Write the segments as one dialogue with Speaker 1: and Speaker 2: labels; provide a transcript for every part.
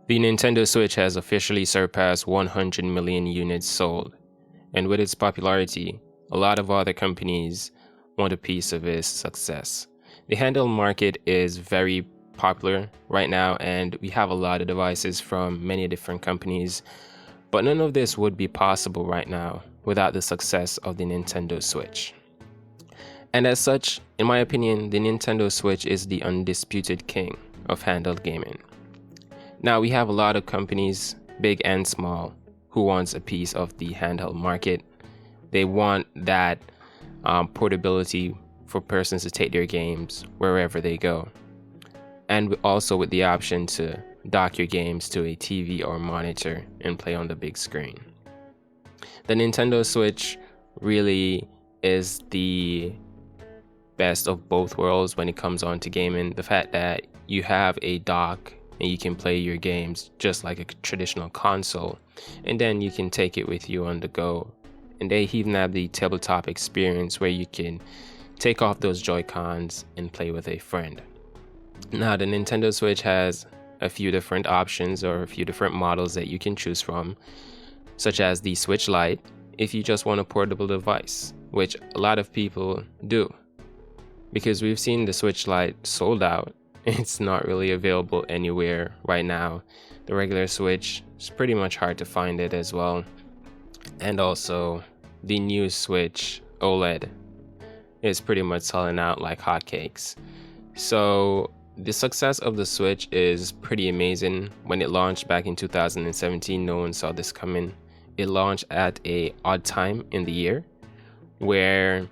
Speaker 1: The Nintendo Switch has officially surpassed 100 million units sold, and with its popularity, a lot of other companies want a piece of its success. The handheld market is very popular right now, and we have a lot of devices from many different companies, but none of this would be possible right now without the success of the Nintendo Switch. And as such, in my opinion, the Nintendo Switch is the undisputed king of handheld gaming. Now, we have a lot of companies, big and small, who wants a piece of the handheld market. They want that portability for persons to take their games wherever they go. And also with the option to dock your games to a TV or monitor and play on the big screen. The Nintendo Switch really is the best of both worlds when it comes on to gaming. The fact that you have a dock and you can play your games just like a traditional console, and then you can take it with you on the go. And they even have the tabletop experience where you can take off those Joy-Cons and play with a friend. Now, the Nintendo Switch has a few different options or a few different models that you can choose from, such as the Switch Lite if you just want a portable device, which a lot of people do, because we've seen the Switch Lite sold out. It's not really available anywhere right now. The regular Switch is pretty much hard to find it as well. And also the new Switch OLED is pretty much selling out like hotcakes. So the success of the Switch is pretty amazing. When it launched back in 2017, no one saw this coming. It launched at an odd time in the year where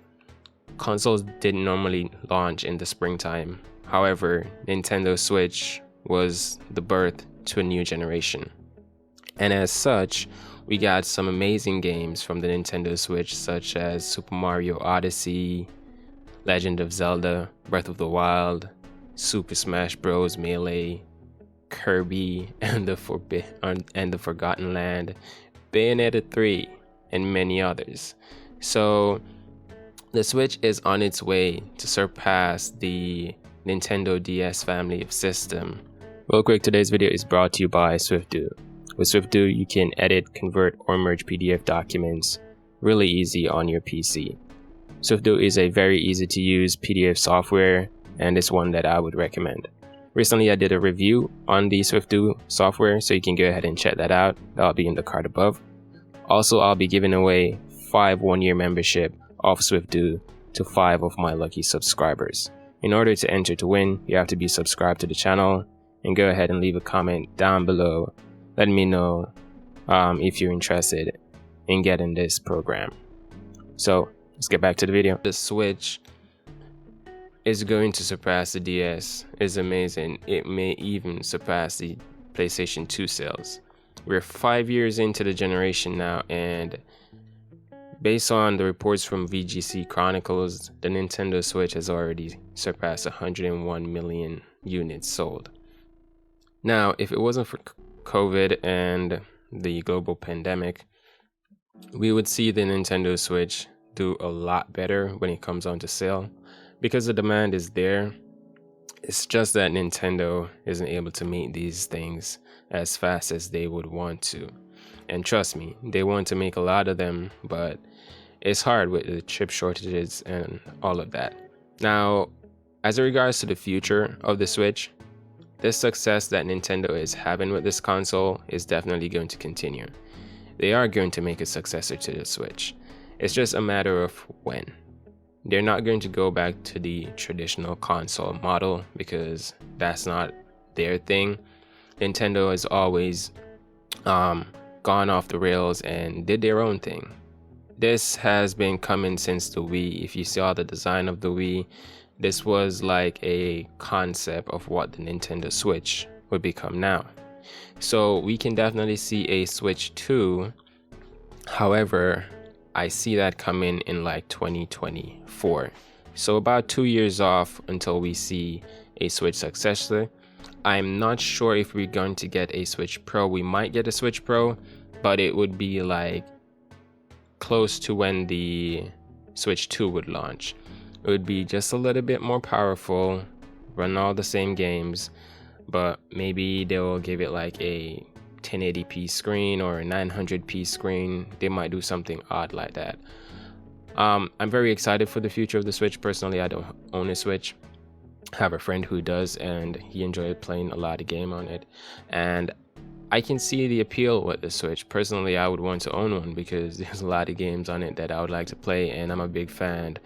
Speaker 1: consoles didn't normally launch in the springtime. However, Nintendo Switch was the birth to a new generation. And as such, we got some amazing games from the Nintendo Switch, such as Super Mario Odyssey, Legend of Zelda, Breath of the Wild, Super Smash Bros. Melee, Kirby and the Forgotten Land, Bayonetta 3, and many others. So the Switch is on its way to surpass the Nintendo DS family of system. Real quick, today's video is brought to you by SwiftDo. With SwiftDo, you can edit, convert, or merge PDF documents really easy on your PC. SwiftDo is a very easy to use PDF software, and it's one that I would recommend. Recently, I did a review on the SwiftDo software, so you can go ahead and check that out. That'll be in the card above. Also, I'll be giving away 5 one-year membership of SwiftDo to 5 of my lucky subscribers. In order to enter to win, you have to be subscribed to the channel, and go ahead and leave a comment down below. Let me know if you're interested in getting this program. So let's get back to the video. The Switch is going to surpass the DS. It's amazing. It may even surpass the PlayStation 2 sales. We're 5 years into the generation now, and based on the reports from VGC Chronicles, the Nintendo Switch has already surpassed 101 million units sold. Now, if it wasn't for COVID and the global pandemic, we would see the Nintendo Switch do a lot better when it comes onto sale, because the demand is there. It's just that Nintendo isn't able to meet these things as fast as they would want to. And trust me, they want to make a lot of them, but it's hard with the chip shortages and all of that. Now, as it regards to the future of the Switch, this success that Nintendo is having with this console is definitely going to continue. They are going to make a successor to the Switch. It's just a matter of when. They're not going to go back to the traditional console model because that's not their thing. Nintendo has always gone off the rails and did their own thing. This has been coming since the Wii. If you saw the design of the Wii, this was like a concept of what the Nintendo Switch would become now. So we can definitely see a Switch 2. However, I see that coming in like 2024. So about 2 years off until we see a Switch successor. I'm not sure if we're going to get a Switch Pro. We might get a Switch Pro, but it would be like close to when the Switch 2 would launch. It would be just a little bit more powerful, run all the same games, but maybe they'll give it like a 1080p screen or a 900p screen. They might do something odd like that. I'm very excited for the future of the Switch. Personally, I don't own a Switch. I have a friend who does, and he enjoyed playing a lot of game on it, and I can see the appeal with the Switch. Personally, I would want to own one because there's a lot of games on it that I would like to play, and I'm a big fan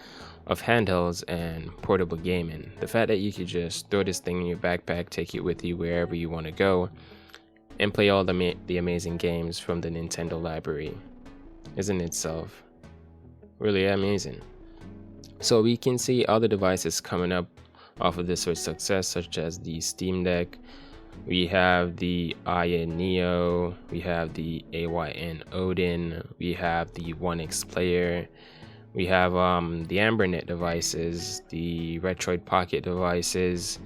Speaker 1: of handhelds and portable gaming. The fact that you could just throw this thing in your backpack, take it with you wherever you want to go, and play all the amazing games from the Nintendo library is in itself really amazing. So we can see other devices coming up off of the Switch success, such as the Steam Deck. We have the Aya Neo, we have the AYN Odin, we have the 1X player, we have the AmberNet devices, the Retroid Pocket devices,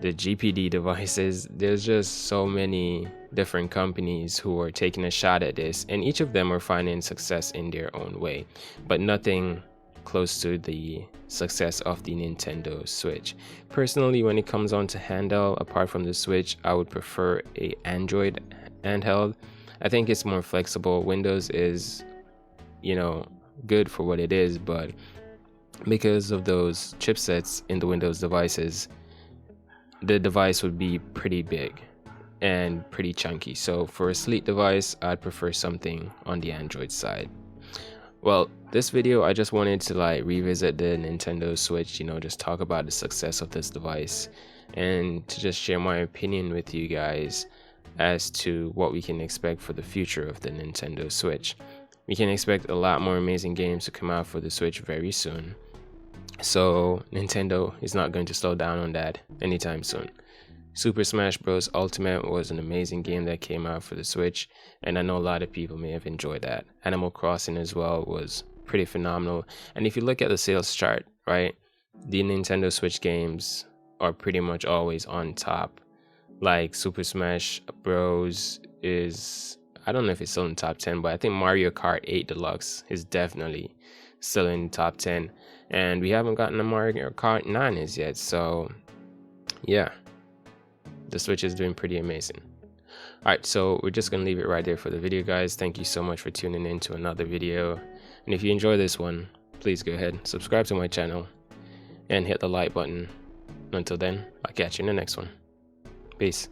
Speaker 1: the GPD devices. There's just so many different companies who are taking a shot at this, and each of them are finding success in their own way, but nothing close to the success of the Nintendo Switch. Personally, when it comes on to handheld, apart from the Switch, I would prefer a Android handheld. I think it's more flexible. Windows is, good for what it is, but because of those chipsets in the Windows devices, the device would be pretty big and pretty chunky. So for a sleek device, I'd prefer something on the Android side. Well, this video, I just wanted to revisit the Nintendo Switch, just talk about the success of this device, and to just share my opinion with you guys as to what we can expect for the future of the Nintendo Switch. We can expect a lot more amazing games to come out for the Switch very soon. So Nintendo is not going to slow down on that anytime soon. Super Smash Bros. Ultimate was an amazing game that came out for the Switch, and I know a lot of people may have enjoyed that. Animal Crossing as well was pretty phenomenal. And if you look at the sales chart, right, the Nintendo Switch games are pretty much always on top. Like Super Smash Bros. Is, I don't know if it's still in the top 10, but I think Mario Kart 8 Deluxe is definitely still in the top 10. And we haven't gotten a Mario Kart 9 as yet, so yeah. The Switch is doing pretty amazing. Alright, so we're just gonna leave it right there for the video, guys. Thank you so much for tuning in to another video. And if you enjoy this one, please go ahead, subscribe to my channel, and hit the like button. Until then, I'll catch you in the next one. Peace.